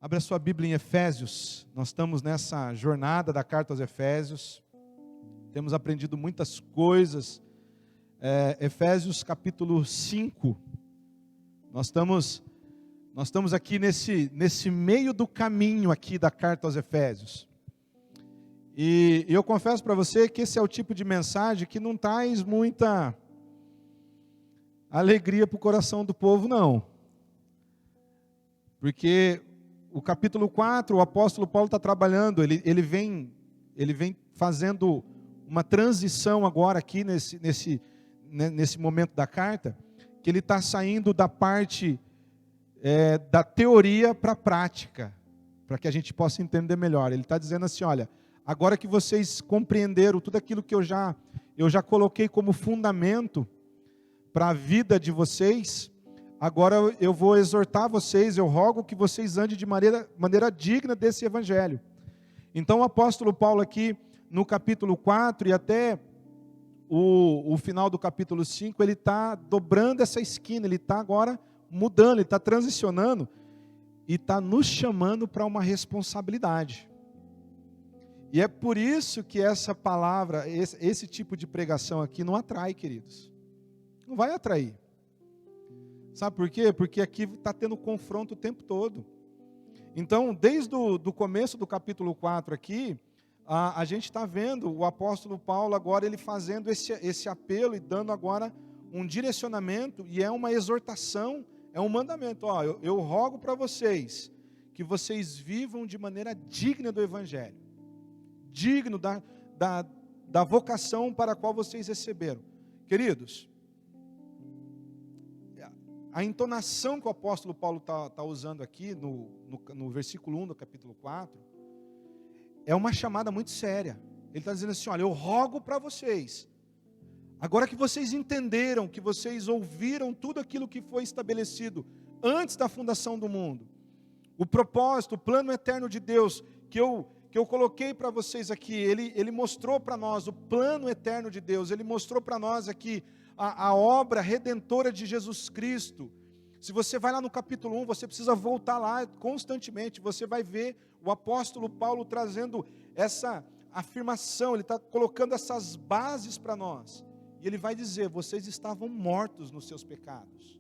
Abra sua Bíblia em Efésios. Nós estamos nessa jornada da carta aos Efésios. Temos aprendido muitas coisas. Efésios capítulo 5. Nós estamos aqui nesse meio do caminho aqui da carta aos Efésios. E eu confesso para você que esse é o tipo de mensagem que não traz muita alegria para o coração do povo, não. Porque o capítulo 4, o apóstolo Paulo está trabalhando, ele vem fazendo uma transição agora aqui nesse momento da carta, que ele está saindo da parte da teoria para a prática, para que a gente possa entender melhor. Ele está dizendo assim, olha, agora que vocês compreenderam tudo aquilo que eu já coloquei como fundamento para a vida de vocês, agora eu vou exortar vocês, eu rogo que vocês andem de maneira digna desse evangelho. Então o apóstolo Paulo aqui, no capítulo 4 e até o final do capítulo 5, ele está dobrando essa esquina, ele está agora mudando, ele está transicionando e está nos chamando para uma responsabilidade. E é por isso que essa palavra, esse tipo de pregação aqui não atrai, queridos. Não vai atrair. Sabe por quê? Porque aqui está tendo confronto o tempo todo. Então, desde o começo do capítulo 4 aqui, a gente está vendo o apóstolo Paulo agora ele fazendo esse apelo e dando agora um direcionamento, e é uma exortação, é um mandamento. Ó, eu rogo para vocês que vocês vivam de maneira digna do evangelho, digno da vocação para a qual vocês receberam. Queridos, a entonação que o apóstolo Paulo está usando aqui, no versículo 1 do capítulo 4, é uma chamada muito séria. Ele está dizendo assim, olha, eu rogo para vocês, agora que vocês entenderam, que vocês ouviram tudo aquilo que foi estabelecido antes da fundação do mundo, o propósito, o plano eterno de Deus, que eu coloquei para vocês aqui, ele mostrou para nós o plano eterno de Deus, ele mostrou para nós aqui a obra redentora de Jesus Cristo. Se você vai lá no capítulo 1, você precisa voltar lá constantemente, você vai ver o apóstolo Paulo trazendo essa afirmação, ele está colocando essas bases para nós, e ele vai dizer, vocês estavam mortos nos seus pecados.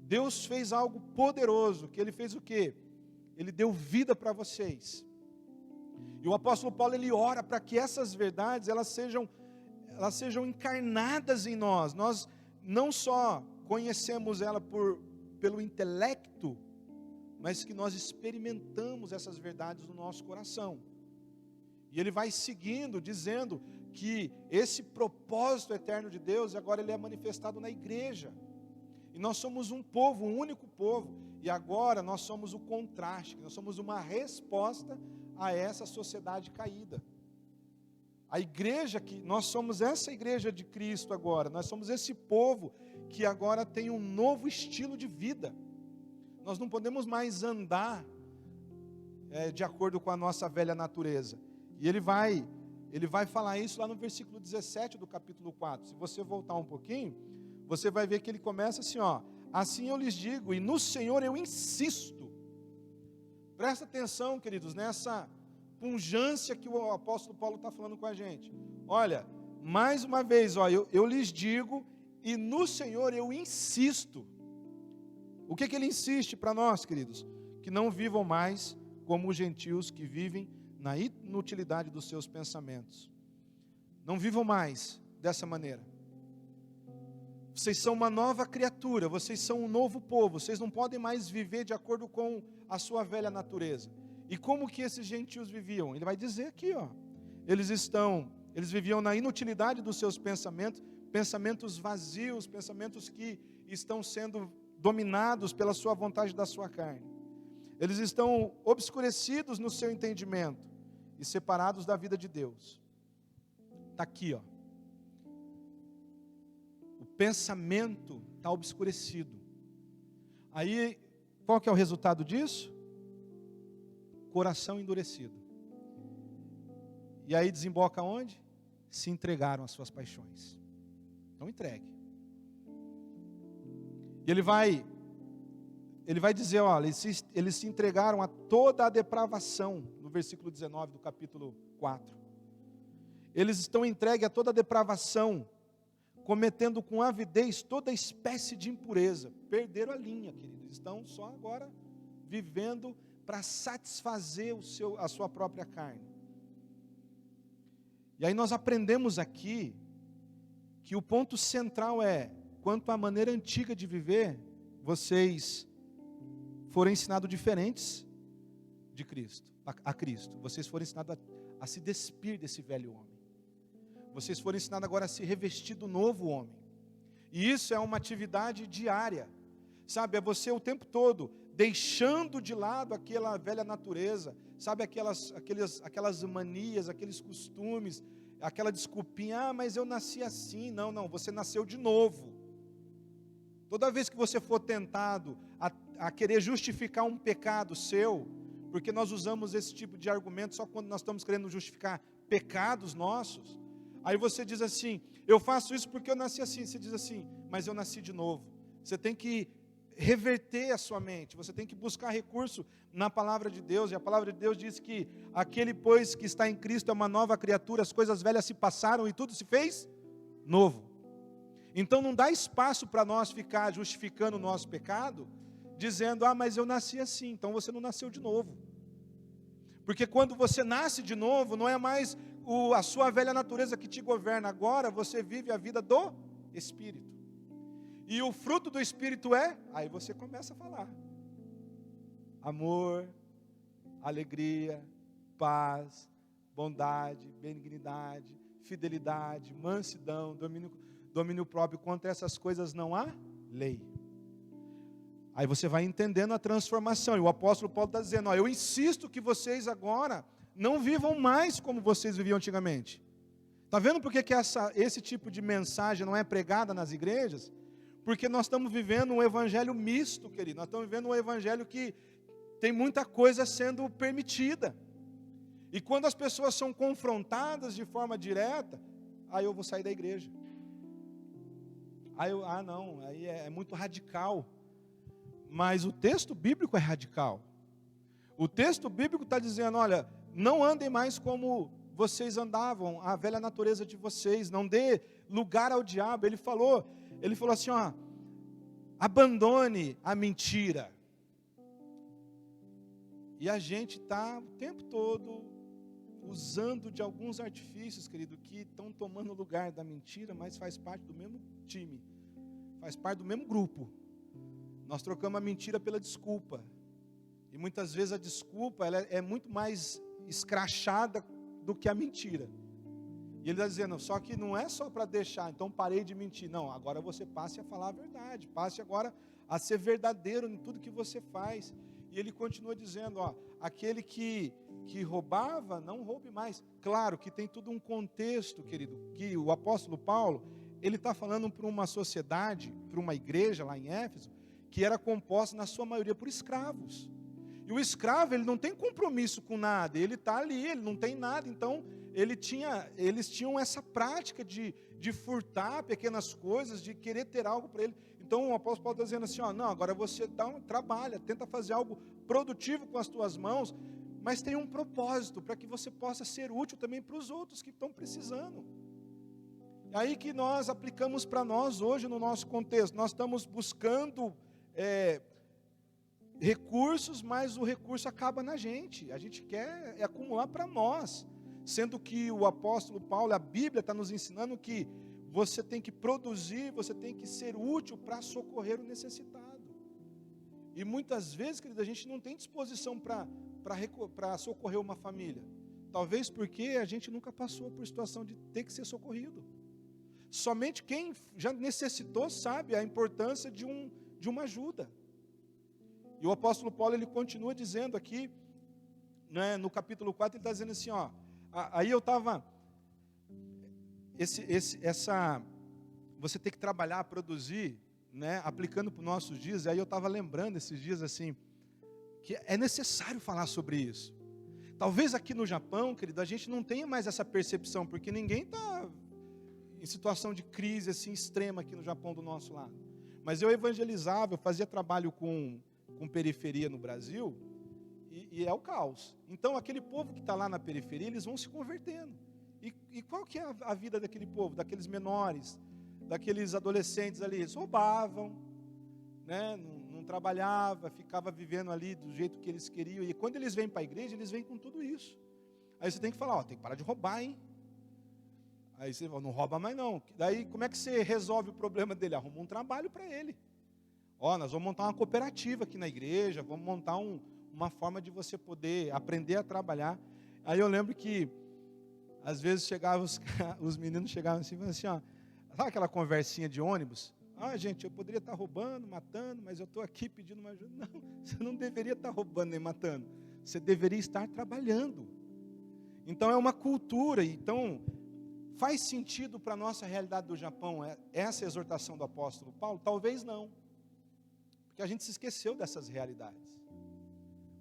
Deus fez algo poderoso, que ele fez o quê? Ele deu vida para vocês. E o apóstolo Paulo, ele ora para que essas verdades, elas sejam encarnadas em nós. Nós não só conhecemos ela pelo intelecto, mas que nós experimentamos essas verdades no nosso coração. E ele vai seguindo, dizendo que esse propósito eterno de Deus, agora ele é manifestado na igreja. E nós somos um povo, um único povo, e agora nós somos o contraste, nós somos uma resposta a essa sociedade caída. A igreja, nós somos essa igreja de Cristo agora, nós somos esse povo que agora tem um novo estilo de vida. Nós não podemos mais andar de acordo com a nossa velha natureza. E ele vai falar isso lá no versículo 17 do capítulo 4. Se você voltar um pouquinho, você vai ver que ele começa assim, ó. Assim eu lhes digo, e no Senhor eu insisto. Presta atenção, queridos, nessa pungência que o apóstolo Paulo está falando com a gente. Olha, mais uma vez, ó, eu lhes digo, e no Senhor eu insisto. O que ele insiste para nós, queridos? Que não vivam mais como os gentios que vivem na inutilidade dos seus pensamentos. Não vivam mais dessa maneira. Vocês são uma nova criatura, vocês são um novo povo, vocês não podem mais viver de acordo com a sua velha natureza. E como que esses gentios viviam? Ele vai dizer aqui, ó. Eles viviam na inutilidade dos seus pensamentos, pensamentos vazios, pensamentos que estão sendo dominados pela sua vontade da sua carne. Eles estão obscurecidos no seu entendimento e separados da vida de Deus. Está aqui, ó. O pensamento está obscurecido. Aí, qual que é o resultado disso? Coração endurecido. E aí desemboca onde? Se entregaram às suas paixões. Então entregue. E ele vai ele vai dizer, olha, eles se entregaram a toda a depravação, no versículo 19 do capítulo 4. Eles estão entregues a toda a depravação, cometendo com avidez toda espécie de impureza. Perderam a linha, queridos. Estão só agora vivendo para satisfazer a sua própria carne. E aí nós aprendemos aqui que o ponto central é, quanto à maneira antiga de viver, vocês foram ensinados diferentes de Cristo, a Cristo. Vocês foram ensinados a se despir desse velho homem. Vocês foram ensinados agora a se revestir do novo homem. E isso é uma atividade diária. Sabe, é você o tempo todo deixando de lado aquela velha natureza, sabe, aquelas manias, aqueles costumes, aquela desculpinha, mas eu nasci assim. Não, você nasceu de novo. Toda vez que você for tentado a querer justificar um pecado seu, porque nós usamos esse tipo de argumento só quando nós estamos querendo justificar pecados nossos, aí você diz assim, eu faço isso porque eu nasci assim. Você diz assim, mas eu nasci de novo. Você tem que reverter a sua mente, você tem que buscar recurso na palavra de Deus, e a palavra de Deus diz que aquele, pois, que está em Cristo é uma nova criatura, as coisas velhas se passaram e tudo se fez novo. Então não dá espaço para nós ficar justificando o nosso pecado, dizendo, mas eu nasci assim. Então você não nasceu de novo, porque quando você nasce de novo, não é mais a sua velha natureza que te governa, agora você vive a vida do Espírito. E o fruto do Espírito aí você começa a falar: amor, alegria, paz, bondade, benignidade, fidelidade, mansidão, domínio próprio. Contra essas coisas não há lei. Aí você vai entendendo a transformação. E o apóstolo Paulo está dizendo, eu insisto que vocês agora não vivam mais como vocês viviam antigamente. Está vendo por que esse tipo de mensagem não é pregada nas igrejas? Porque nós estamos vivendo um evangelho misto, querido. Nós estamos vivendo um evangelho que tem muita coisa sendo permitida. E quando as pessoas são confrontadas de forma direta, aí eu vou sair da igreja. Aí é muito radical. Mas o texto bíblico é radical. O texto bíblico está dizendo, olha, não andem mais como vocês andavam, a velha natureza de vocês, não dê lugar ao diabo. Ele falou assim, abandone a mentira. E a gente está o tempo todo usando de alguns artifícios, querido, que estão tomando o lugar da mentira, mas faz parte do mesmo time, faz parte do mesmo grupo. Nós trocamos a mentira pela desculpa. E muitas vezes a desculpa ela é muito mais escrachada do que a mentira. E ele está dizendo, só que não é só para deixar, então parei de mentir. Não, agora você passe a falar a verdade. Passe agora a ser verdadeiro em tudo que você faz. E ele continua dizendo, aquele que roubava, não roube mais. Claro que tem tudo um contexto, querido, que o apóstolo Paulo, ele está falando para uma sociedade, para uma igreja lá em Éfeso, que era composta na sua maioria por escravos. E o escravo, ele não tem compromisso com nada, ele está ali, ele não tem nada. Então eles tinham essa prática de furtar pequenas coisas, de querer ter algo para ele. Então o apóstolo Paulo está dizendo assim, não, agora você trabalha, tenta fazer algo produtivo com as tuas mãos, mas tem um propósito, para que você possa ser útil também para os outros que estão precisando. É aí que nós aplicamos para nós hoje no nosso contexto. Nós estamos buscando recursos, mas o recurso acaba na gente. A gente quer acumular para nós. Sendo que o apóstolo Paulo, a Bíblia está nos ensinando que você tem que produzir, você tem que ser útil para socorrer o necessitado. E muitas vezes, querido, a gente não tem disposição para socorrer uma família. Talvez porque a gente nunca passou por situação de ter que ser socorrido. Somente quem já necessitou sabe a importância de uma ajuda. E o apóstolo Paulo, ele continua dizendo aqui, né, no capítulo 4, ele está dizendo assim, aí eu estava, você tem que trabalhar, produzir, né, aplicando para os nossos dias. Aí eu estava lembrando esses dias assim, que é necessário falar sobre isso. Talvez aqui no Japão, querido, a gente não tenha mais essa percepção, porque ninguém está em situação de crise assim extrema aqui no Japão do nosso lado. Mas eu evangelizava, eu fazia trabalho com com periferia no Brasil, e é o caos. Então, aquele povo que está lá na periferia, eles vão se convertendo. E qual que é a vida daquele povo, daqueles menores, daqueles adolescentes ali? Eles roubavam, né? Não trabalhava, ficava vivendo ali do jeito que eles queriam. E quando eles vêm para a igreja, eles vêm com tudo isso. Aí você tem que falar, tem que parar de roubar, hein? Aí você fala, não rouba mais não. Daí como é que você resolve o problema dele? Arruma um trabalho para ele. Nós vamos montar uma cooperativa aqui na igreja, vamos montar uma forma de você poder aprender a trabalhar. Aí eu lembro que, às vezes, chegavam os meninos chegavam assim, sabe aquela conversinha de ônibus? Gente, eu poderia estar roubando, matando, mas eu estou aqui pedindo uma ajuda. Não, você não deveria estar roubando nem matando. Você deveria estar trabalhando. Então é uma cultura, então faz sentido para a nossa realidade do Japão essa exortação do apóstolo Paulo? Talvez não, porque a gente se esqueceu dessas realidades.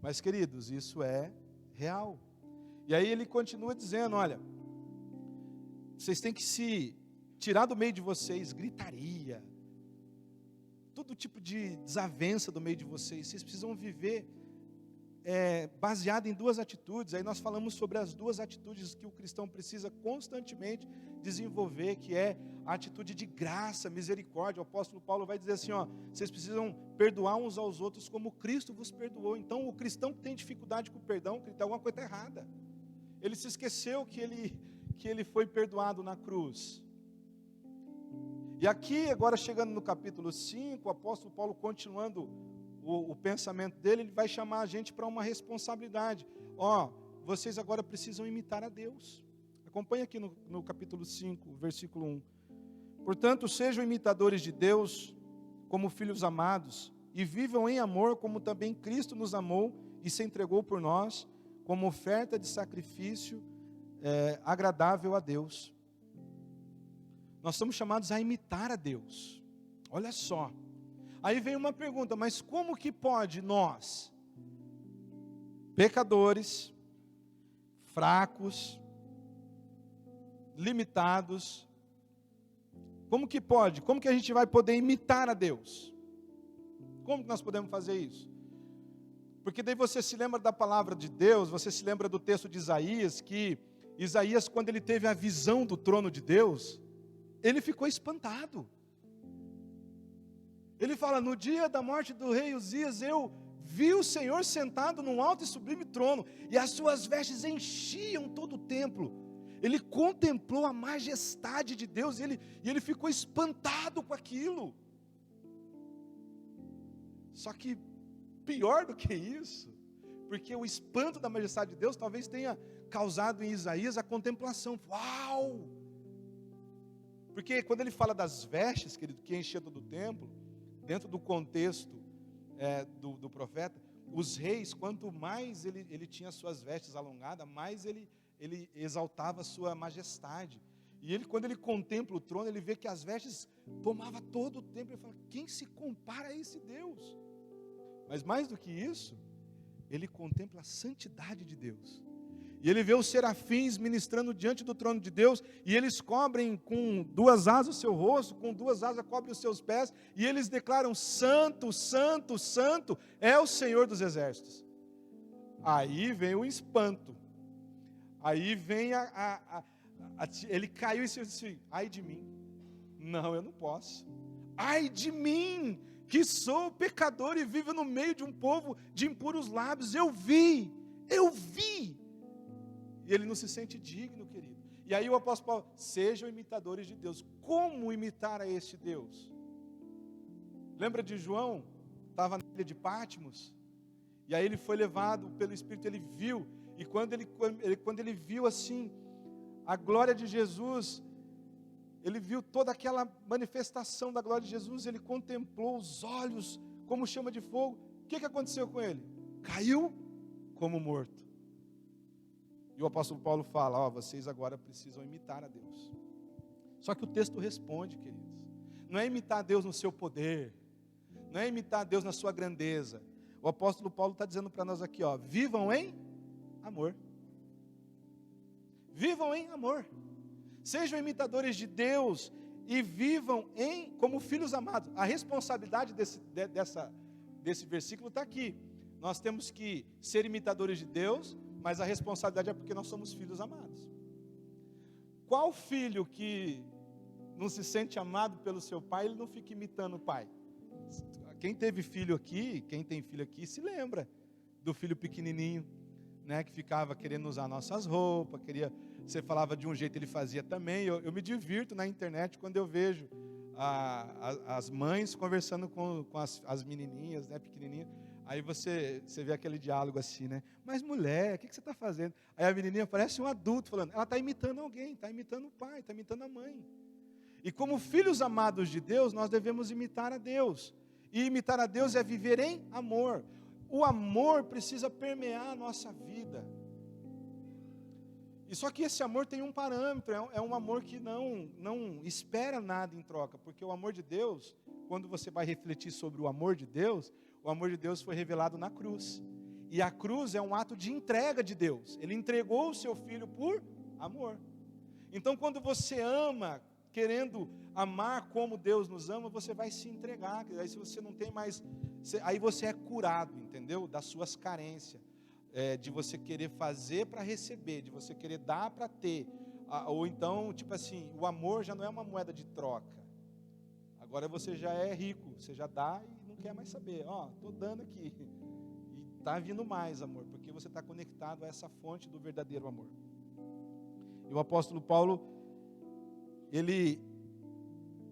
Mas, queridos, isso é real. E aí ele continua dizendo, olha, vocês têm que se tirar do meio de vocês gritaria, todo tipo de desavença do meio de vocês. Vocês precisam viver baseado em duas atitudes. Aí nós falamos sobre as duas atitudes que o cristão precisa constantemente desenvolver, que é a atitude de graça, misericórdia. O apóstolo Paulo vai dizer assim, vocês precisam perdoar uns aos outros como Cristo vos perdoou. Então o cristão que tem dificuldade com o perdão, que tem alguma coisa errada. Ele se esqueceu que ele foi perdoado na cruz. E aqui, agora chegando no capítulo 5, o apóstolo Paulo, continuando o pensamento dele, ele vai chamar a gente para uma responsabilidade. Vocês agora precisam imitar a Deus. Acompanhe aqui no capítulo 5, versículo 1. Portanto, sejam imitadores de Deus como filhos amados, e vivam em amor como também Cristo nos amou e se entregou por nós, como oferta de sacrifício agradável a Deus. Nós somos chamados a imitar a Deus. Olha só. Aí vem uma pergunta, mas como que pode nós, pecadores, fracos, limitados, como que pode? Como que a gente vai poder imitar a Deus? Como que nós podemos fazer isso? Porque daí você se lembra da palavra de Deus, você se lembra do texto de Isaías, que Isaías, quando ele teve a visão do trono de Deus, ele ficou espantado. Ele fala, no dia da morte do rei Uzias, eu vi o Senhor sentado num alto e sublime trono, e as suas vestes enchiam todo o templo. Ele contemplou a majestade de Deus, e ele ficou espantado com aquilo. Só que pior do que isso, porque o espanto da majestade de Deus talvez tenha causado em Isaías a contemplação. Uau! Porque quando ele fala das vestes, querido, que enchia todo o templo, dentro do contexto do profeta, os reis, quanto mais ele tinha suas vestes alongadas, mais ele exaltava a sua majestade. E quando ele contempla o trono, ele vê que as vestes tomavam todo o templo. Ele fala, quem se compara a esse Deus? Mas mais do que isso, ele contempla a santidade de Deus. E ele vê os serafins ministrando diante do trono de Deus, e eles cobrem com duas asas o seu rosto, com duas asas cobrem os seus pés, e eles declaram, santo, santo, santo, é o Senhor dos exércitos. Aí vem o espanto, aí vem ele caiu e disse, ai de mim, não, eu não posso, ai de mim, que sou pecador e vivo no meio de um povo de impuros lábios, eu vi, e ele não se sente digno, querido. E aí o apóstolo Paulo, sejam imitadores de Deus. Como imitar a este Deus? Lembra de João? Estava na ilha de Patmos, e aí ele foi levado pelo Espírito, ele viu, e quando ele viu assim, a glória de Jesus, ele viu toda aquela manifestação da glória de Jesus, ele contemplou os olhos como chama de fogo. O que aconteceu com ele? Caiu como morto. E o apóstolo Paulo fala, vocês agora precisam imitar a Deus. Só que o texto responde, queridos, não é imitar a Deus no seu poder, não é imitar a Deus na sua grandeza. O apóstolo Paulo está dizendo para nós aqui, vivam em amor. Vivam em amor. Sejam imitadores de Deus e vivam como filhos amados. A responsabilidade desse versículo está aqui. Nós temos que ser imitadores de Deus, mas a responsabilidade é porque nós somos filhos amados. Qual filho que não se sente amado pelo seu pai, ele não fica imitando o pai? Quem teve filho aqui, quem tem filho aqui, se lembra do filho pequenininho, né, que ficava querendo usar nossas roupas, você falava de um jeito, ele fazia também. Eu me divirto na internet quando eu vejo as mães conversando com as menininhas, né, pequenininhas. Aí você vê aquele diálogo assim, né? Mas mulher, o que você está fazendo? Aí a menininha parece um adulto falando, ela está imitando alguém, está imitando o pai, está imitando a mãe. E como filhos amados de Deus, nós devemos imitar a Deus. E imitar a Deus é viver em amor. O amor precisa permear a nossa vida. E só que esse amor tem um parâmetro, é um amor que não espera nada em troca. Porque o amor de Deus, quando você vai refletir sobre o amor de Deus foi revelado na cruz. E a cruz é um ato de entrega de Deus. Ele entregou o seu filho por amor. Então quando você ama, querendo amar como Deus nos ama, você vai se entregar. Aí se você não tem mais, aí você é curado, entendeu? Das suas carências, de você querer fazer para receber, de você querer dar para ter, ou então, tipo assim, o amor já não é uma moeda de troca. Agora você já é rico, você já dá e não quer mais saber. Estou dando aqui. E está vindo mais amor, porque você está conectado a essa fonte do verdadeiro amor. E o apóstolo Paulo, ele,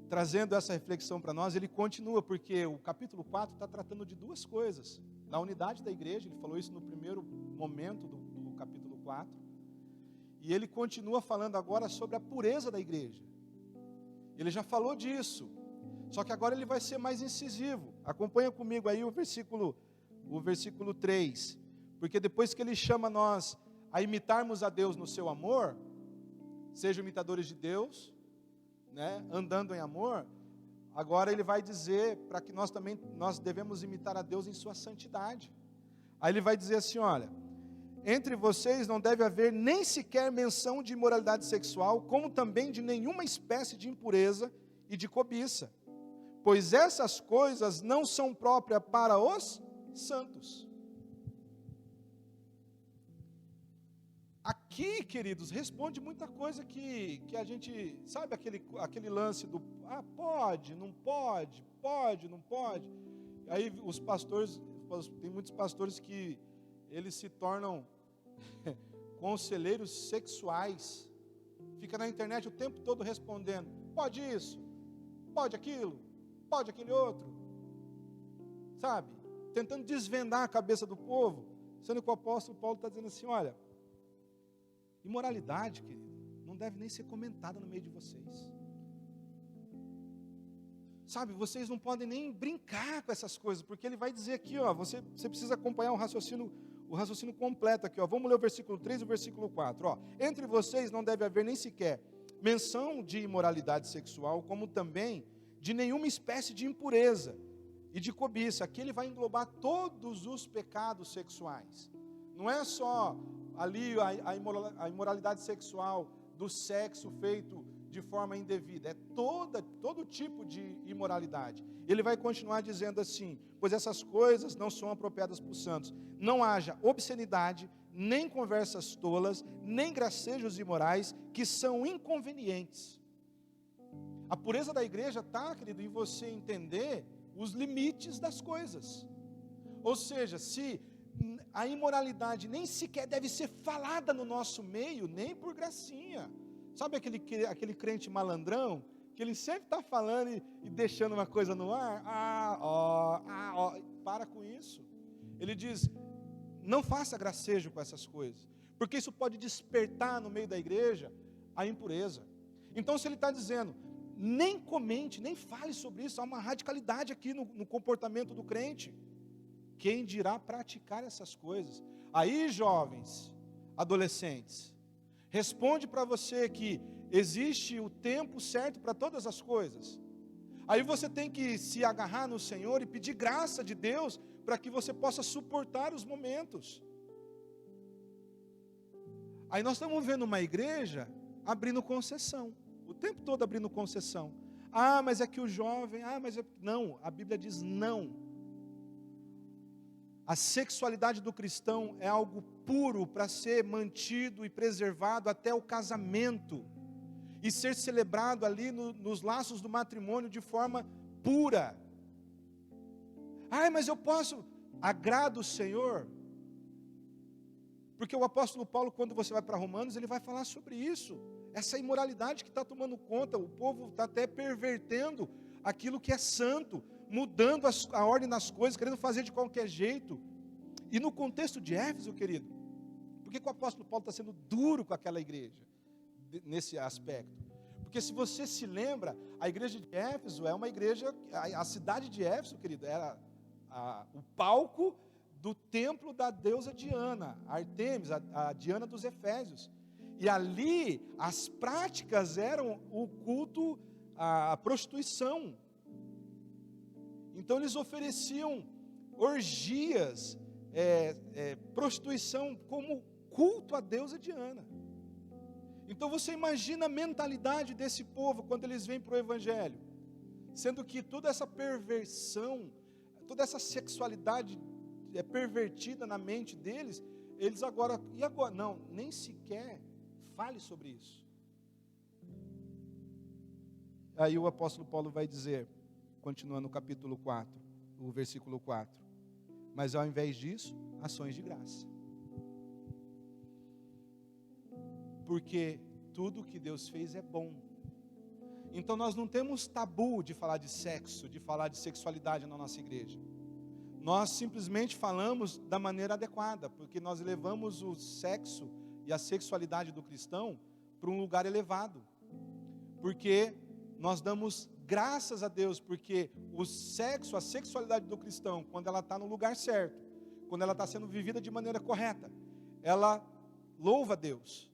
trazendo essa reflexão para nós, ele continua, porque o capítulo 4 está tratando de duas coisas. Da unidade da igreja, ele falou isso no primeiro momento do capítulo 4. E ele continua falando agora sobre a pureza da igreja. Ele já falou disso. Só que agora ele vai ser mais incisivo. Acompanha comigo aí o versículo 3. Porque depois que ele chama nós a imitarmos a Deus no seu amor, sejam imitadores de Deus, né, andando em amor, agora ele vai dizer para que nós devemos imitar a Deus em sua santidade. Aí ele vai dizer assim, olha, entre vocês não deve haver nem sequer menção de imoralidade sexual, como também de nenhuma espécie de impureza e de cobiça, pois essas coisas não são próprias para os santos. Aqui, queridos, responde muita coisa que a gente, sabe aquele lance do, pode, não pode, não pode. Aí os pastores, tem muitos pastores que eles se tornam conselheiros sexuais. Fica na internet o tempo todo respondendo, pode isso, pode aquilo, pode aquele outro. Sabe? Tentando desvendar a cabeça do povo, sendo que o apóstolo Paulo está dizendo assim, olha, imoralidade, querido, não deve nem ser comentada no meio de vocês. Sabe, vocês não podem nem brincar com essas coisas, porque ele vai dizer aqui, você precisa acompanhar o raciocínio completo aqui, vamos ler o versículo 3 e o versículo 4, entre vocês não deve haver nem sequer menção de imoralidade sexual, como também de nenhuma espécie de impureza e de cobiça. Aqui ele vai englobar todos os pecados sexuais, não é só ali a imoralidade sexual do sexo feito de forma indevida, é todo tipo de imoralidade. Ele vai continuar dizendo assim, pois essas coisas não são apropriadas para os santos. Não haja obscenidade, nem conversas tolas, nem gracejos imorais, que são inconvenientes. A pureza da igreja está, querido, em você entender os limites das coisas. Ou seja, se a imoralidade nem sequer deve ser falada no nosso meio, nem por gracinha. Sabe aquele crente malandrão, que ele sempre está falando e deixando uma coisa no ar? Para com isso. Ele diz, não faça gracejo com essas coisas, porque isso pode despertar no meio da igreja a impureza. Então se ele está dizendo, nem comente, nem fale sobre isso, há uma radicalidade aqui no comportamento do crente. Quem dirá praticar essas coisas? Aí, jovens, adolescentes, responde para você que existe o tempo certo para todas as coisas. Aí você tem que se agarrar no Senhor e pedir graça de Deus para que você possa suportar os momentos. Aí nós estamos vendo uma igreja abrindo concessão, o tempo todo abrindo concessão. Mas é que o jovem, mas não, a Bíblia diz não. A sexualidade do cristão é algo puro para ser mantido e preservado até o casamento e ser celebrado ali nos laços do matrimônio de forma pura. Mas eu posso, agrada o Senhor? Porque o apóstolo Paulo, quando você vai para Romanos, ele vai falar sobre isso, essa imoralidade que está tomando conta, o povo está até pervertendo aquilo que é santo, mudando a ordem das coisas, querendo fazer de qualquer jeito. E no contexto de Éfeso, querido, por que o apóstolo Paulo está sendo duro com aquela igreja, nesse aspecto? Porque se você se lembra, a igreja de Éfeso é uma igreja, a cidade de Éfeso, querido, era o palco do templo da deusa Diana, Artemis, a Diana dos Efésios. E ali as práticas eram o culto à prostituição. Então eles ofereciam orgias, prostituição como culto à deusa Diana. Então você imagina a mentalidade desse povo quando eles vêm para o Evangelho, sendo que toda essa perversão, toda essa sexualidade pervertida na mente deles, eles agora, e agora? Não, nem sequer fale sobre isso. Aí o apóstolo Paulo vai dizer, continuando no capítulo 4, o versículo 4, mas ao invés disso, ações de graça. Porque tudo que Deus fez é bom. Então nós não temos tabu de falar de sexo, de falar de sexualidade na nossa igreja. Nós simplesmente falamos da maneira adequada, porque nós levamos o sexo e a sexualidade do cristão para um lugar elevado. Porque nós damos graças a Deus, porque o sexo, a sexualidade do cristão, quando ela está no lugar certo, quando ela está sendo vivida de maneira correta, ela louva a Deus.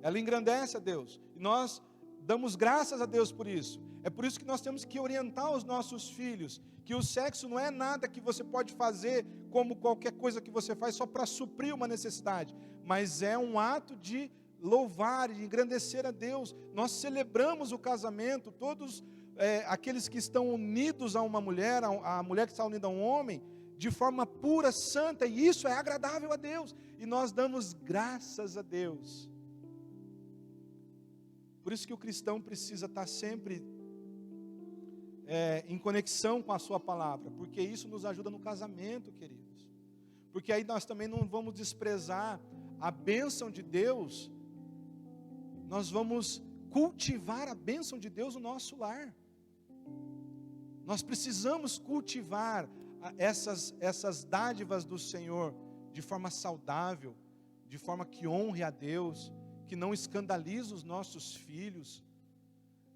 Ela engrandece a Deus. E nós damos graças a Deus por isso. É por isso que nós temos que orientar os nossos filhos, que o sexo não é nada que você pode fazer como qualquer coisa que você faz só para suprir uma necessidade, mas é um ato de louvar e engrandecer a Deus. Nós celebramos o casamento, todos aqueles que estão unidos a uma mulher, a mulher que está unida a um homem, de forma pura, santa, e isso é agradável a Deus, e nós damos graças a Deus. Por isso que o cristão precisa estar sempre em conexão com a sua palavra, porque isso nos ajuda no casamento, queridos. Porque aí nós também não vamos desprezar a bênção de Deus, nós vamos cultivar a bênção de Deus no nosso lar. Nós precisamos cultivar essas dádivas do Senhor de forma saudável, de forma que honre a Deus, que não escandalize os nossos filhos.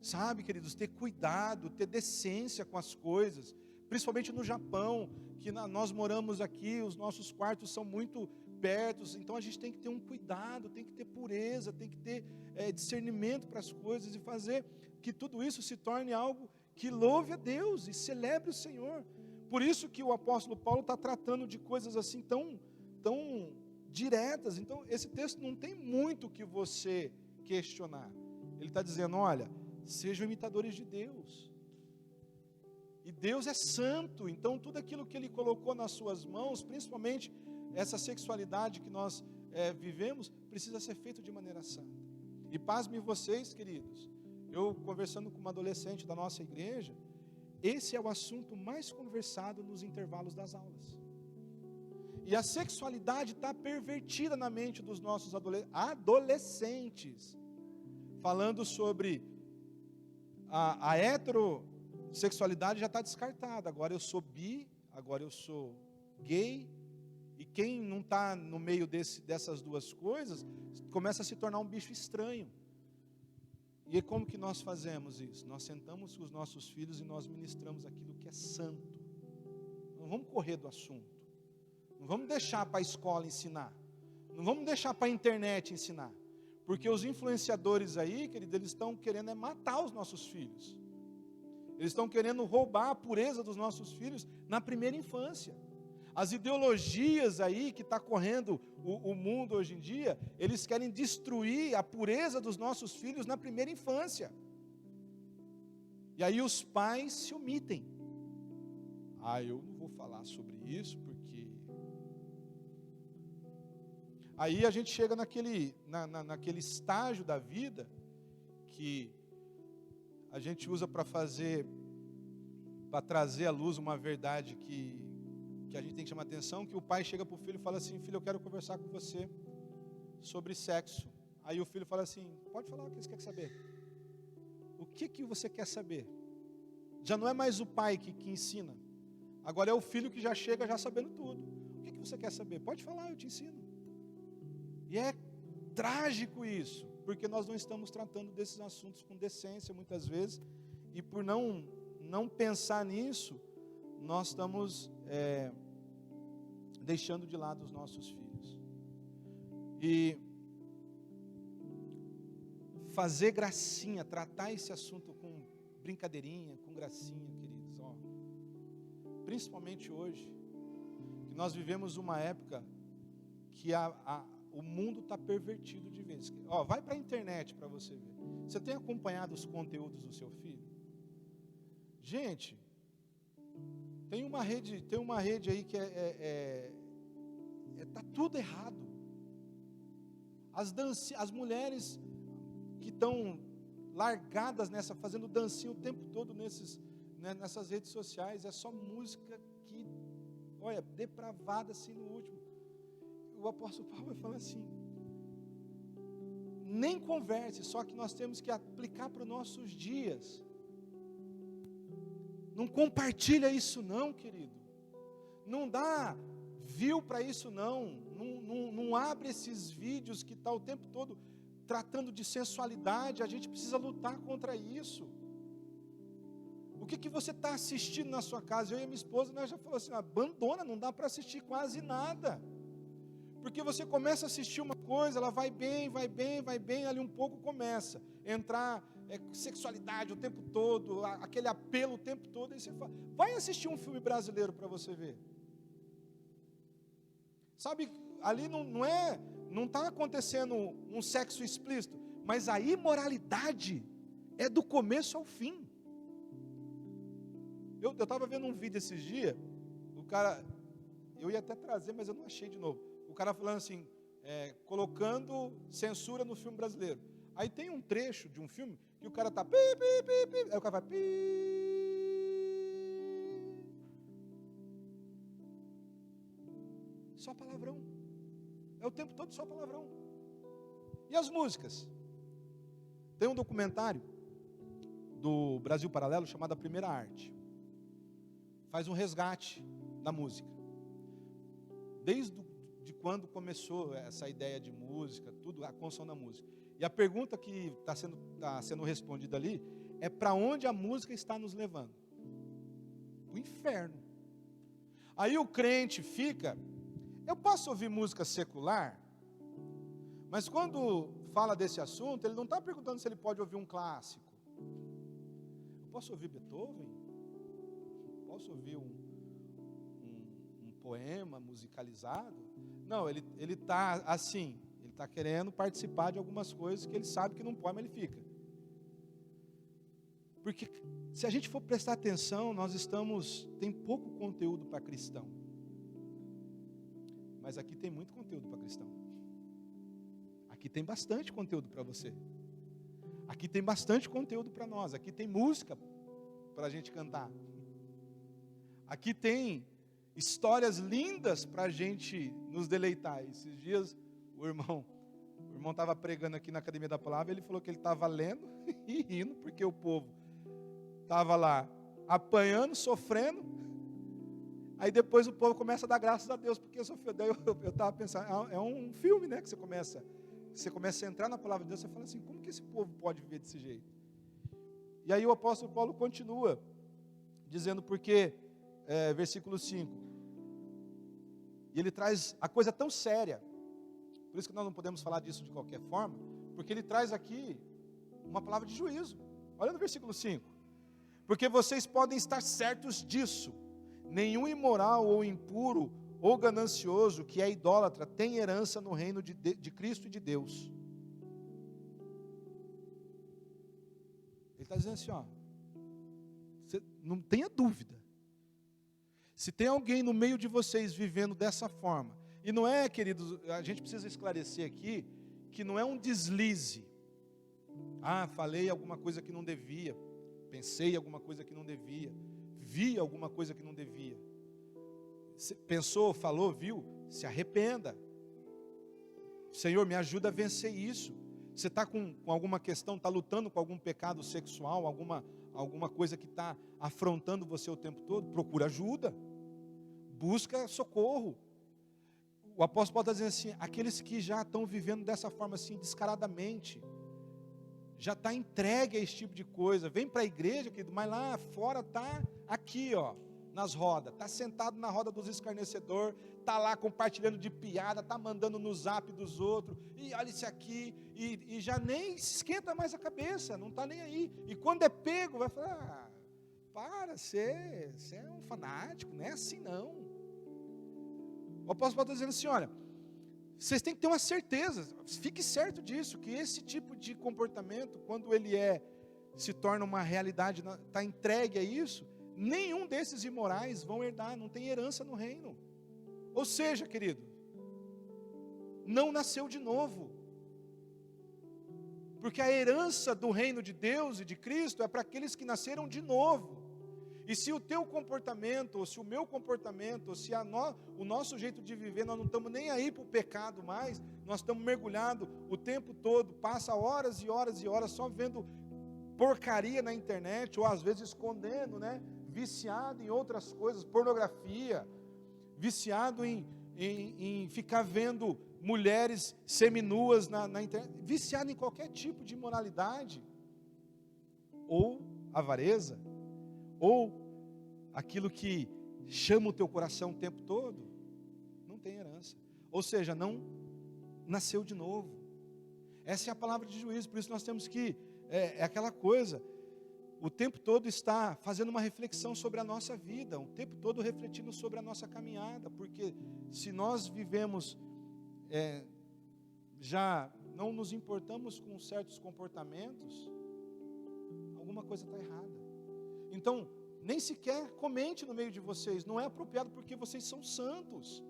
Sabe, queridos, ter cuidado, ter decência com as coisas, principalmente no Japão, que nós moramos aqui, os nossos quartos são muito perto, então a gente tem que ter um cuidado, tem que ter pureza, tem que ter discernimento para as coisas e fazer que tudo isso se torne algo que louve a Deus e celebre o Senhor. Por isso que o apóstolo Paulo está tratando de coisas assim tão diretas. Então esse texto não tem muito o que você questionar. Ele está dizendo, olha, sejam imitadores de Deus. E Deus é santo, então tudo aquilo que Ele colocou nas suas mãos, principalmente essa sexualidade que nós vivemos, precisa ser feito de maneira santa. E pasmem vocês, queridos, eu conversando com uma adolescente da nossa igreja, esse é o assunto mais conversado nos intervalos das aulas. E a sexualidade está pervertida na mente dos nossos adolescentes, falando sobre a heterossexualidade já está descartada, agora eu sou bi, agora eu sou gay, e quem não está no meio dessas duas coisas, começa a se tornar um bicho estranho. E como que nós fazemos isso? Nós sentamos com os nossos filhos e nós ministramos aquilo que é santo. Não vamos correr do assunto, não vamos deixar para a escola ensinar, não vamos deixar para a internet ensinar, porque os influenciadores aí, queridos, eles estão querendo matar os nossos filhos, eles estão querendo roubar a pureza dos nossos filhos na primeira infância. As ideologias aí que está correndo o mundo hoje em dia, eles querem destruir a pureza dos nossos filhos na primeira infância. E aí os pais se omitem. Eu não vou vou falar sobre isso, porque... Aí a gente chega naquele estágio da vida que a gente usa para trazer à luz uma verdade que a gente tem que chamar atenção, que o pai chega para o filho e fala assim: filho, eu quero conversar com você sobre sexo. Aí o filho fala assim: pode falar o que você quer saber. O que você quer saber? Já não é mais o pai que ensina. Agora é o filho que já chega já sabendo tudo. O que você quer saber? Pode falar, eu te ensino. E é trágico isso, porque nós não estamos tratando desses assuntos com decência muitas vezes, e por não pensar nisso, nós estamos deixando de lado os nossos filhos. E fazer gracinha, tratar esse assunto com brincadeirinha, com gracinha, queridos, ó. Principalmente hoje, que nós vivemos uma época que o mundo está pervertido de vez. Ó, vai para a internet para você ver. Você tem acompanhado os conteúdos do seu filho? Gente, tem uma rede aí que tá tudo errado. As mulheres que estão largadas fazendo dancinha o tempo todo nessas redes sociais, é só música que, olha, depravada assim no último. O apóstolo Paulo vai falar assim: nem converse, só que nós temos que aplicar para os nossos dias. Não compartilha isso não, querido. Não dá view para isso não abre esses vídeos que está o tempo todo tratando de sensualidade. A gente precisa lutar contra isso. O que você está assistindo na sua casa? Eu e minha esposa, nós já falamos assim: abandona, não dá para assistir quase nada. Porque você começa a assistir uma coisa, ela vai bem, ali um pouco começa a entrar sexualidade o tempo todo, aquele apelo o tempo todo, aí você fala, vai assistir um filme brasileiro para você ver. Sabe, ali não está acontecendo um sexo explícito, mas a imoralidade é do começo ao fim. Eu estava vendo um vídeo esses dias, o cara, eu ia até trazer, mas eu não achei de novo. O cara falando assim, colocando censura no filme brasileiro. Aí tem um trecho de um filme que o cara está pi, pi, pi, pi, aí o cara vai pi. Só palavrão. É o tempo todo só palavrão. E as músicas? Tem um documentário do Brasil Paralelo chamado A Primeira Arte. Faz um resgate da música. Desde quando começou essa ideia de música, tudo, a construção da música. E a pergunta que está sendo respondida ali é: para onde a música está nos levando? O inferno. Aí o crente fica: eu posso ouvir música secular? Mas quando fala desse assunto, ele não está perguntando se ele pode ouvir um clássico. Eu posso ouvir Beethoven? Posso ouvir um poema musicalizado? Não, ele está assim, ele está querendo participar de algumas coisas que ele sabe que não pode, mas ele fica. Porque se a gente for prestar atenção, tem pouco conteúdo para cristão. Mas aqui tem muito conteúdo para cristão. Aqui tem bastante conteúdo para você. Aqui tem bastante conteúdo para nós. Aqui tem música para a gente cantar. Aqui tem histórias lindas para a gente nos deleitar. Esses dias o irmão estava pregando aqui na Academia da Palavra, ele falou que ele estava lendo e rindo, porque o povo estava lá apanhando, sofrendo, aí depois o povo começa a dar graças a Deus, porque sofreu. Daí eu estava pensando, é um filme, né, que você começa a entrar na Palavra de Deus, você fala assim, como que esse povo pode viver desse jeito? E aí o apóstolo Paulo continua, dizendo, porque, versículo 5, e ele traz a coisa tão séria, por isso que nós não podemos falar disso de qualquer forma, porque ele traz aqui uma palavra de juízo. Olha no versículo 5. Porque vocês podem estar certos disso, nenhum imoral ou impuro ou ganancioso que é idólatra tem herança no reino de Cristo e de Deus. Ele está dizendo assim, ó, você não tenha dúvida. Se tem alguém no meio de vocês vivendo dessa forma, e não é, queridos, a gente precisa esclarecer aqui, que não é um deslize. Falei alguma coisa que não devia, pensei alguma coisa que não devia, vi alguma coisa que não devia. Pensou, falou, viu? Se arrependa. Senhor, me ajuda a vencer isso. Você está com alguma questão, está lutando com algum pecado sexual, alguma coisa que está afrontando você o tempo todo? Procura ajuda. Busca socorro. O apóstolo Paulo está dizendo assim, aqueles que já estão vivendo dessa forma assim, descaradamente, já está entregue a esse tipo de coisa, vem para a igreja, querido, mas lá fora está aqui, ó, nas rodas, está sentado na roda dos escarnecedores, está lá compartilhando de piada, está mandando no zap dos outros, e olha isso aqui, e já nem se esquenta mais a cabeça, não está nem aí, e quando é pego, vai falar, você é um fanático, não é assim não. O apóstolo Paulo está dizendo assim, olha, vocês têm que ter uma certeza, fique certo disso, que esse tipo de comportamento, quando ele se torna uma realidade, está entregue a isso, nenhum desses imorais vão herdar, não tem herança no reino. Ou seja, querido, não nasceu de novo. Porque a herança do reino de Deus e de Cristo é para aqueles que nasceram de novo. E se o teu comportamento, ou se o meu comportamento, ou se o nosso jeito de viver, nós não estamos nem aí para o pecado mais, nós estamos mergulhados o tempo todo, passa horas e horas e horas só vendo porcaria na internet, ou às vezes escondendo, né? Viciado em outras coisas, pornografia, viciado em ficar vendo mulheres seminuas na internet, viciado em qualquer tipo de imoralidade, ou avareza, ou aquilo que chama o teu coração o tempo todo, não tem herança. Ou seja, não nasceu de novo. Essa é a palavra de juízo, por isso nós temos que, é aquela coisa, o tempo todo está fazendo uma reflexão sobre a nossa vida, o tempo todo refletindo sobre a nossa caminhada, porque se nós vivemos, já não nos importamos com certos comportamentos, alguma coisa está errada. Então, nem sequer comente no meio de vocês, não é apropriado porque vocês são santos.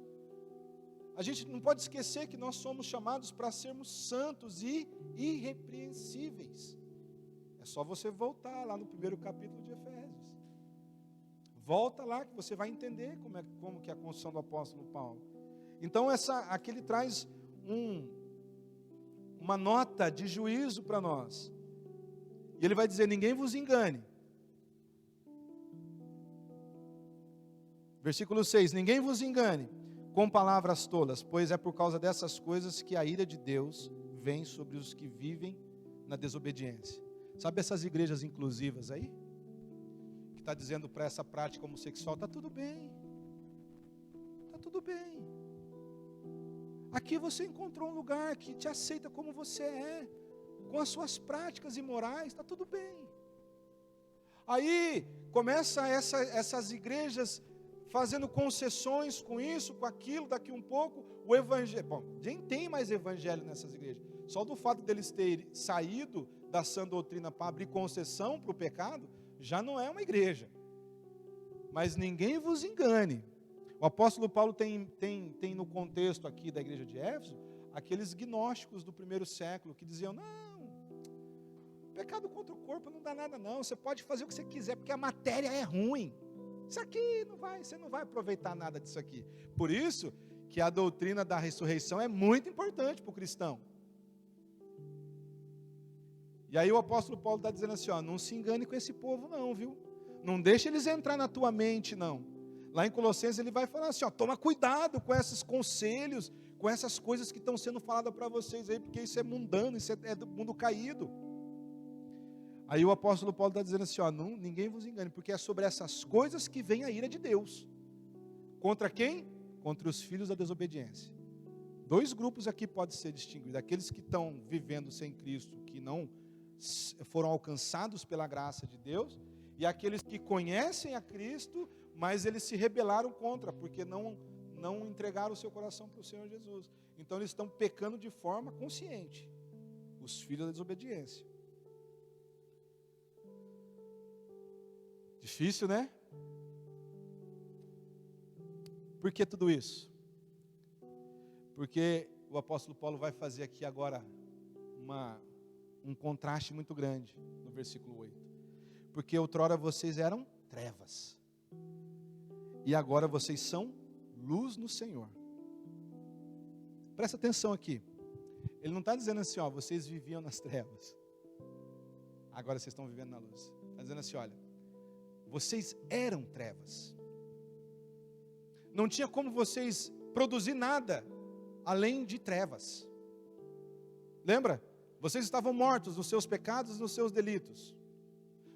A gente não pode esquecer que nós somos chamados para sermos santos e irrepreensíveis. É só você voltar lá no primeiro capítulo de Efésios. Volta lá que você vai entender como que é a construção do apóstolo Paulo. Então aqui ele traz uma nota de juízo para nós. E ele vai dizer, ninguém vos engane. Versículo 6, ninguém vos engane com palavras tolas, pois é por causa dessas coisas que a ira de Deus vem sobre os que vivem na desobediência. Sabe essas igrejas inclusivas aí? Que está dizendo para essa prática homossexual, está tudo bem. Está tudo bem. Aqui você encontrou um lugar que te aceita como você é, com as suas práticas imorais, está tudo bem. Aí começa essas igrejas fazendo concessões com isso, com aquilo, daqui um pouco, o evangelho, bom, nem tem mais evangelho nessas igrejas, só do fato deles terem saído da sã doutrina para abrir concessão para o pecado, já não é uma igreja. Mas ninguém vos engane. O apóstolo Paulo tem no contexto aqui da igreja de Éfeso, aqueles gnósticos do primeiro século, que diziam, não, pecado contra o corpo não dá nada não, você pode fazer o que você quiser, porque a matéria é ruim. Isso aqui você não vai aproveitar nada disso aqui. Por isso que a doutrina da ressurreição é muito importante para o cristão. E aí o apóstolo Paulo está dizendo assim, não se engane com esse povo não, viu? Não deixe eles entrar na tua mente não. Lá em Colossenses ele vai falar assim, toma cuidado com esses conselhos, com essas coisas que estão sendo faladas para vocês aí, porque isso é mundano, isso é do mundo caído. Aí o apóstolo Paulo está dizendo assim, ninguém vos engane, porque é sobre essas coisas que vem a ira de Deus. Contra quem? Contra os filhos da desobediência. Dois grupos aqui podem ser distinguidos, aqueles que estão vivendo sem Cristo, que não foram alcançados pela graça de Deus, e aqueles que conhecem a Cristo, mas eles se rebelaram contra, porque não entregaram o seu coração para o Senhor Jesus. Então eles estão pecando de forma consciente, os filhos da desobediência. Difícil, né? Por que tudo isso? Porque o apóstolo Paulo vai fazer aqui agora um contraste muito grande no versículo 8. Porque outrora vocês eram trevas, e agora vocês são luz no Senhor. Presta atenção aqui. Ele não está dizendo assim, ó, vocês viviam nas trevas, agora vocês estão vivendo na luz. Está dizendo assim, olha, vocês eram trevas. Não tinha como vocês produzir nada além de trevas. Lembra? Vocês estavam mortos nos seus pecados e nos seus delitos.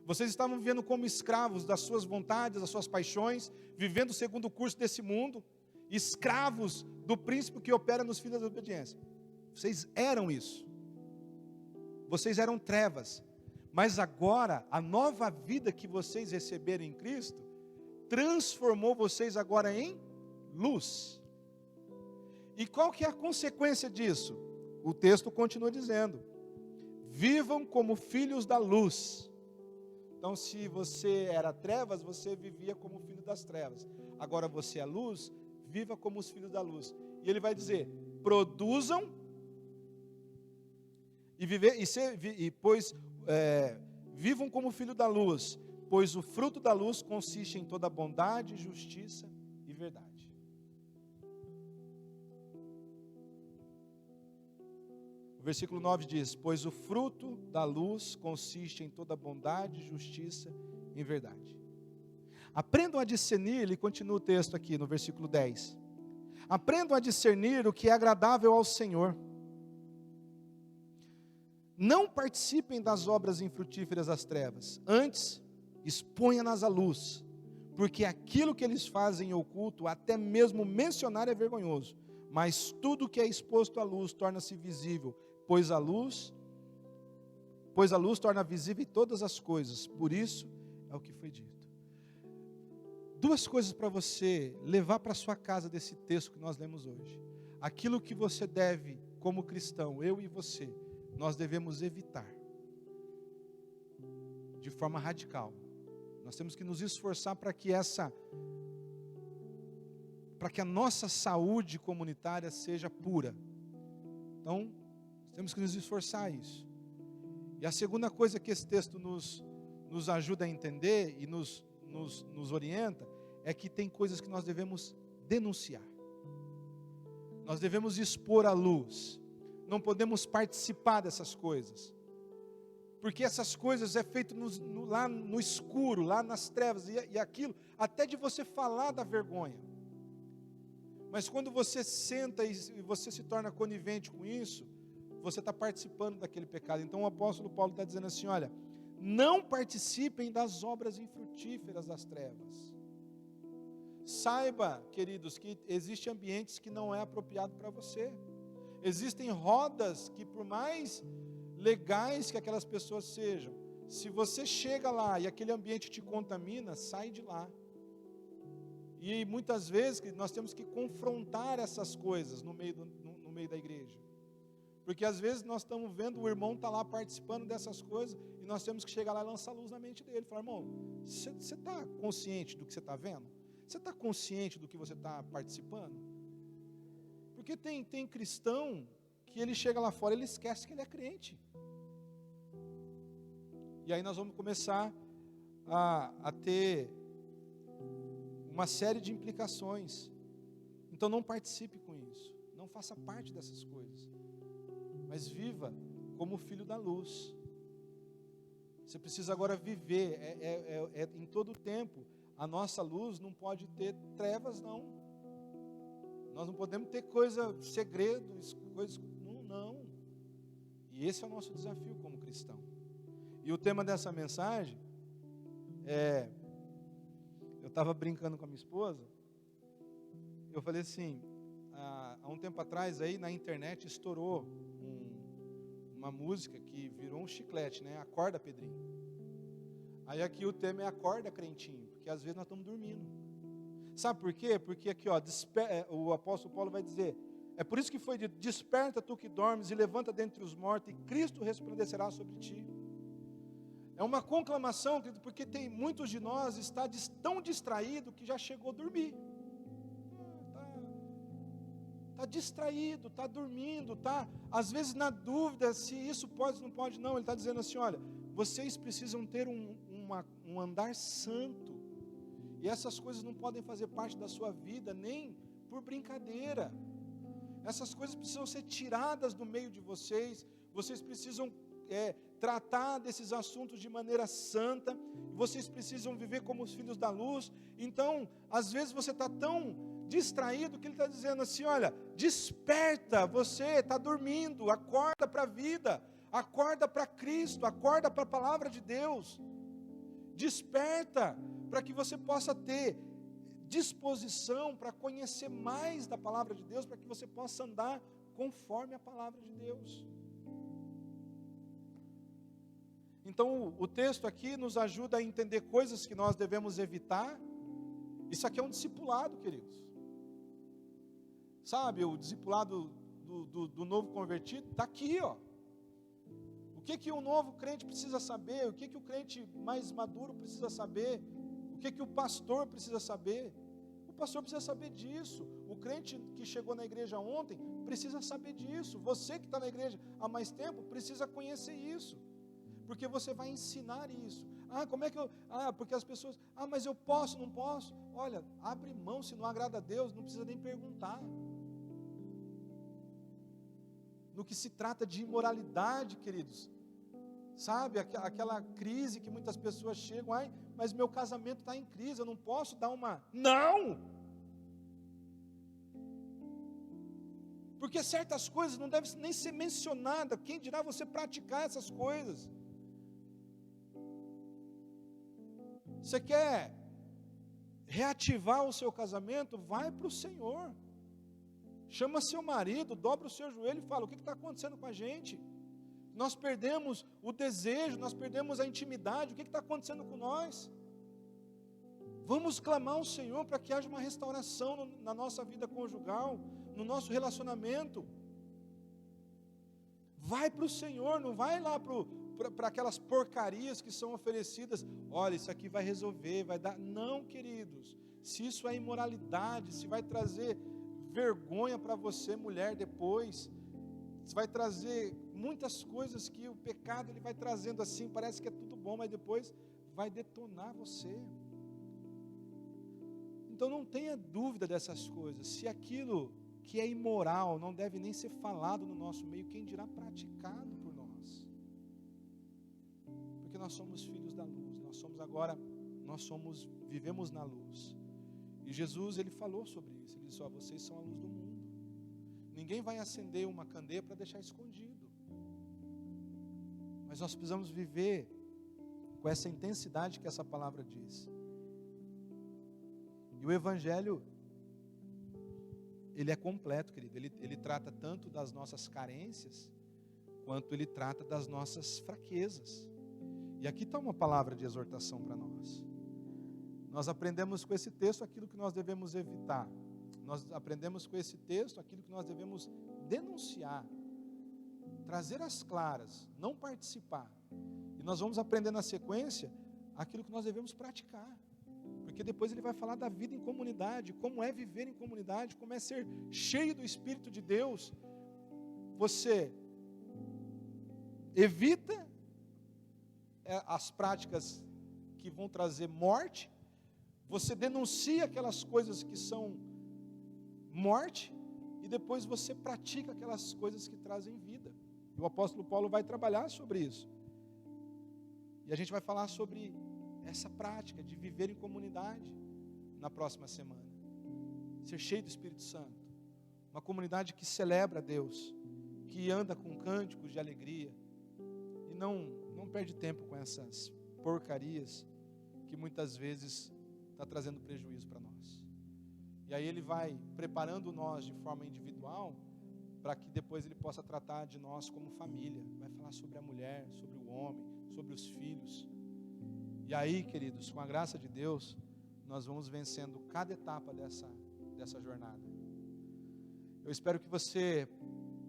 Vocês estavam vivendo como escravos das suas vontades, das suas paixões, vivendo segundo o curso desse mundo, escravos do príncipe que opera nos filhos da desobediência. Vocês eram isso. Vocês eram trevas. Mas agora, a nova vida que vocês receberam em Cristo, transformou vocês agora em luz. E qual que é a consequência disso? O texto continua dizendo: vivam como filhos da luz. Então, se você era trevas, você vivia como filho das trevas. Agora você é luz, viva como os filhos da luz. E ele vai dizer: produzam vivam como filho da luz, pois o fruto da luz consiste em toda bondade, justiça e verdade. O versículo 9 diz: pois o fruto da luz consiste em toda bondade, justiça e verdade. Aprendam a discernir, ele continua o texto aqui no versículo 10. Aprendam a discernir o que é agradável ao Senhor. Não participem das obras infrutíferas das trevas, antes exponha-nas à luz, porque aquilo que eles fazem em oculto, até mesmo mencionar é vergonhoso, mas tudo que é exposto à luz torna-se visível, pois a luz torna visível todas as coisas. Por isso é o que foi dito. Duas coisas para você levar para sua casa desse texto que nós lemos hoje. Aquilo que você deve, como cristão, eu e você, nós devemos evitar de forma radical. Nós temos que nos esforçar para que a nossa saúde comunitária seja pura. Então, temos que nos esforçar a isso. E a segunda coisa que esse texto nos ajuda a entender e nos orienta, é que tem coisas que nós devemos denunciar. Nós devemos expor à luz. Não podemos participar dessas coisas. Porque essas coisas é feito lá no escuro, lá nas trevas, e aquilo, até de você falar da vergonha. Mas quando você senta e você se torna conivente com isso, você está participando daquele pecado. Então o apóstolo Paulo está dizendo assim, olha, não participem das obras infrutíferas das trevas. Saiba, queridos, que existem ambientes que não é apropriado para você. Existem rodas que, por mais legais que aquelas pessoas sejam, se você chega lá e aquele ambiente te contamina, sai de lá. E muitas vezes nós temos que confrontar essas coisas no meio da igreja. Porque às vezes nós estamos vendo o irmão está lá participando dessas coisas e nós temos que chegar lá e lançar luz na mente dele. Falar, irmão, você está consciente do que você está vendo? Você está consciente do que você está participando? Porque tem cristão que ele chega lá fora e ele esquece que ele é crente. E aí nós vamos começar a ter uma série de implicações. Então não participe com isso. Não faça parte dessas coisas. Mas viva como filho da luz. Você precisa agora viver. Em todo o tempo. A nossa luz não pode ter trevas, não. Nós não podemos ter segredos, coisas. Não. E esse é o nosso desafio como cristão. E o tema dessa mensagem eu estava brincando com a minha esposa. Eu falei assim, há um tempo atrás aí na internet estourou uma música que virou um chiclete, né? Acorda, Pedrinho. Aí aqui o tema é acorda, crentinho, porque às vezes nós estamos dormindo. Sabe por quê? Porque aqui o apóstolo Paulo vai dizer, é por isso que foi dito, desperta tu que dormes e levanta dentre os mortos e Cristo resplandecerá sobre ti. É uma conclamação, porque muitos de nós está tão distraído que já chegou a dormir. está distraído, está dormindo, está às vezes na dúvida se isso pode ou não pode. Não, ele está dizendo assim, olha, vocês precisam ter um andar santo, e essas coisas não podem fazer parte da sua vida, nem por brincadeira. Essas coisas precisam ser tiradas do meio de vocês. Vocês precisam tratar desses assuntos de maneira santa. Vocês precisam viver como os filhos da luz. Então, às vezes você está tão distraído que ele está dizendo assim, olha, desperta, você está dormindo, acorda para a vida, acorda para Cristo, acorda para a palavra de Deus. Desperta para que você possa ter disposição para conhecer mais da palavra de Deus, para que você possa andar conforme a palavra de Deus. Então, o texto aqui nos ajuda a entender coisas que nós devemos evitar. Isso aqui é um discipulado, queridos. Sabe, o discipulado do novo convertido está aqui, ó. O que um novo crente precisa saber? O que o crente mais maduro precisa saber? O que o pastor precisa saber? O pastor precisa saber disso. O crente que chegou na igreja ontem precisa saber disso. Você que está na igreja há mais tempo precisa conhecer isso, porque você vai ensinar isso. Como é que eu... porque as pessoas... mas eu posso, não posso? Olha, abre mão, se não agrada a Deus, não precisa nem perguntar. No que se trata de imoralidade, queridos, sabe, aquela crise que muitas pessoas chegam, mas meu casamento está em crise, eu não posso dar uma... Não! Porque certas coisas não devem nem ser mencionadas, quem dirá você praticar essas coisas? Você quer reativar o seu casamento? Vai para o Senhor. Chama seu marido, dobra o seu joelho e fala, o que está acontecendo com a gente? Nós perdemos o desejo, nós perdemos a intimidade, o que está acontecendo com nós? Vamos clamar ao Senhor para que haja uma restauração na nossa vida conjugal, no nosso relacionamento. Vai para o Senhor, não vai lá para aquelas porcarias que são oferecidas. Olha, isso aqui vai resolver, vai dar. Não, queridos, se isso é imoralidade, se vai trazer vergonha para você, mulher, depois, se vai trazer muitas coisas que o pecado ele vai trazendo assim, parece que é tudo bom, mas depois vai detonar você. Então não tenha dúvida dessas coisas. Se aquilo que é imoral não deve nem ser falado no nosso meio, quem dirá praticado por nós? Porque nós somos filhos da luz, vivemos na luz. E Jesus, ele falou sobre isso, ele disse, vocês são a luz do mundo. Ninguém vai acender uma candeia para deixar escondido. Mas nós precisamos viver com essa intensidade que essa palavra diz. E o Evangelho, ele é completo, querido. Ele trata tanto das nossas carências, quanto ele trata das nossas fraquezas. E aqui está uma palavra de exortação para nós. Nós aprendemos com esse texto aquilo que nós devemos evitar. Nós aprendemos com esse texto aquilo que nós devemos denunciar, trazer às claras, não participar. E nós vamos aprender na sequência aquilo que nós devemos praticar. Porque depois ele vai falar da vida em comunidade, como é viver em comunidade, como é ser cheio do Espírito de Deus. Você evita as práticas que vão trazer morte, você denuncia aquelas coisas que são morte, e depois você pratica aquelas coisas que trazem vida. E o apóstolo Paulo vai trabalhar sobre isso. E a gente vai falar sobre essa prática de viver em comunidade na próxima semana. Ser cheio do Espírito Santo. Uma comunidade que celebra a Deus, que anda com cânticos de alegria, e não perde tempo com essas porcarias que muitas vezes está trazendo prejuízo para nós. E aí ele vai preparando nós de forma individual, para que depois ele possa tratar de nós como família. Vai falar sobre a mulher, sobre o homem, sobre os filhos. E aí, queridos, com a graça de Deus, nós vamos vencendo cada etapa dessa jornada. Eu espero que você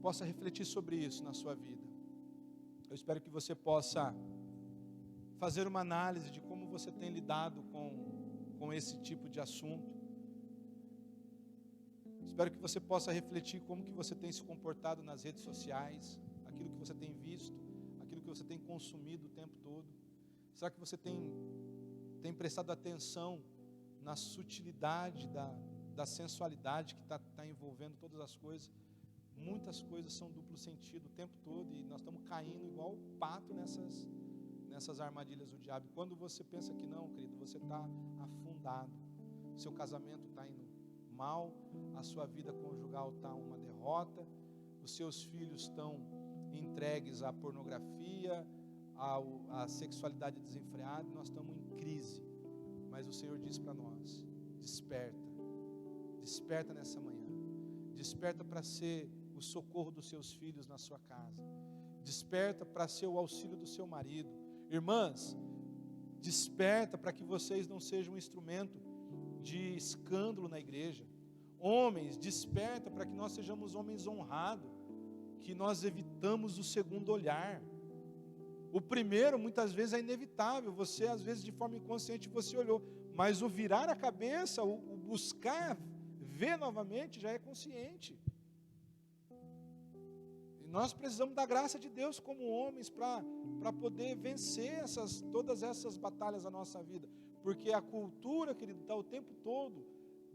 possa refletir sobre isso na sua vida. Eu espero que você possa fazer uma análise de como você tem lidado com esse tipo de assunto. Espero que você possa refletir como que você tem se comportado nas redes sociais, aquilo que você tem visto, aquilo que você tem consumido o tempo todo. Será que você tem prestado atenção na sutilidade da sensualidade que está envolvendo todas as coisas? Muitas coisas são duplo sentido o tempo todo e nós estamos caindo igual pato nessas armadilhas do diabo. E quando você pensa que não, querido, você está afundado. Seu casamento está indo mal, a sua vida conjugal está uma derrota, os seus filhos estão entregues à pornografia, à sexualidade desenfreada, nós estamos em crise. Mas o Senhor diz para nós: desperta nessa manhã, desperta para ser o socorro dos seus filhos na sua casa, desperta para ser o auxílio do seu marido. Irmãs, desperta para que vocês não sejam um instrumento de escândalo na igreja. Homens, desperta para que nós sejamos homens honrados, que nós evitamos o segundo olhar. O primeiro muitas vezes é inevitável, você às vezes de forma inconsciente você olhou, mas o virar a cabeça, o buscar ver novamente já é consciente. E nós precisamos da graça de Deus como homens para poder vencer todas essas batalhas da nossa vida, porque a cultura, querido, está o tempo todo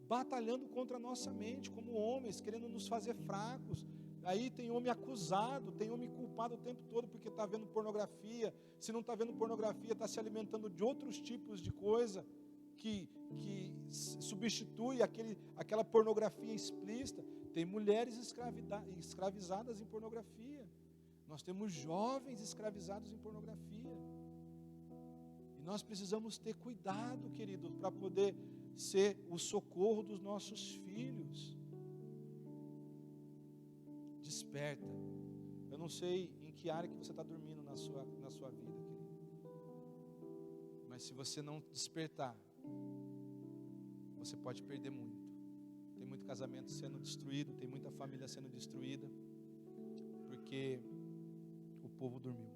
batalhando contra a nossa mente como homens, querendo nos fazer fracos. Aí tem homem acusado, tem homem culpado o tempo todo porque está vendo pornografia. Se não está vendo pornografia, está se alimentando de outros tipos de coisa que substitui aquela pornografia explícita. Tem mulheres escravizadas em pornografia. Nós temos jovens escravizados em pornografia. E nós precisamos ter cuidado, querido, para poder ser o socorro dos nossos filhos. Desperta. Eu não sei em que área que você está dormindo na sua vida, querido. Mas se você não despertar, você pode perder muito. Tem muito casamento sendo destruído, tem muita família sendo destruída, porque o povo dormiu.